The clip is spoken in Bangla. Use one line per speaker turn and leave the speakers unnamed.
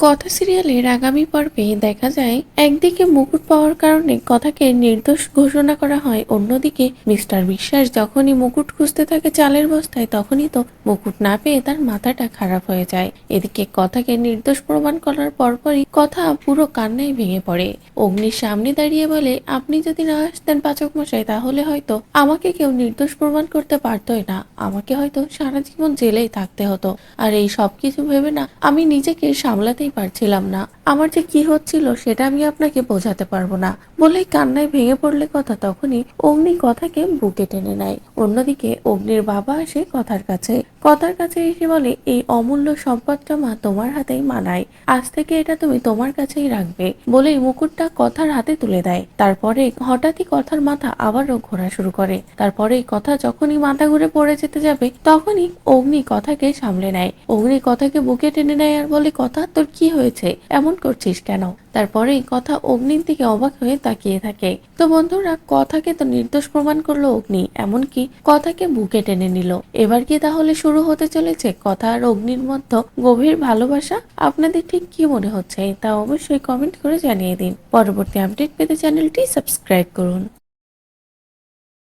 কথা সিরিয়ালের আগামী পর্বে দেখা যায় একদিকে মুকুট পাওয়ার কারণে কথাকে নির্দোষ ঘোষণা করা হয়, অন্যদিকে মিস্টার বিশ্বাস যখনই মুকুট খুঁজতে থাকে চালের বস্তায় তখনই তো মুকুট না পেয়ে তার মাথাটা খারাপ হয়ে যায়। এদিকে কথাকে নির্দোষ প্রমাণ করার পরপরই কথা পুরো কান্নায় ভেঙে পড়ে। অগ্নির সামনে দাঁড়িয়ে বলে, আপনি যদি না আসতেন পাচক মশাই তাহলে হয়তো আমাকে কেউ নির্দোষ প্রমাণ করতে পারতোই না, আমাকে হয়তো সারা জীবন জেলেই থাকতে হতো। আর এই সবকিছু ভেবে না আমি নিজেকে সামলাতেই পারছিলাম না, আমার যে কি হচ্ছিল সেটা আমি আপনাকে বোঝাতে পারবো না বলেই কান্নায় ভেঙে পড়লে কথা তখনই অগ্নি কথাকে বুকে টেনে নেয়। অন্যদিকে অগ্নির বাবা আসে কথার কাছে এসে বলে, এই অমূল্য সম্পদটা মা তোমার হাতেই মানায়, আজ থেকে এটা তুমি তোমার কাছেই রাখবে বলেই মুকুটটা কথার হাতে তুলে দেয়। তারপরে হঠাৎই কথার মাথা আবারও ঘোরা শুরু করে। তারপরে কথা যখনই মাথা ঘুরে পড়ে যেতে যাবে তখনই অগ্নি কথাকে সামলে নেয়। অগ্নি কথাকে বুকে টেনে নেয় আর বলে, কথা তোর কি হয়েছে, এমন করছিস কেন? তারপরেই কথা অগ্নির দিকে অবাক হয়ে তাকিয়ে থাকে। তো বন্ধুরা, কথাকে তো নির্দোষ প্রমাণ করলো অগ্নি, এমনকি কথাকে বুকে টেনে নিল। এবার কি তাহলে শুরু হতে চলেছে কথা আর অগ্নির মধ্যে গভীর ভালোবাসা? আপনাদের ঠিক কি মনে হচ্ছে তা অবশ্যই কমেন্ট করে জানিয়ে দিন। পরবর্তী আপডেট পেতে চ্যানেলটি সাবস্ক্রাইব করুন।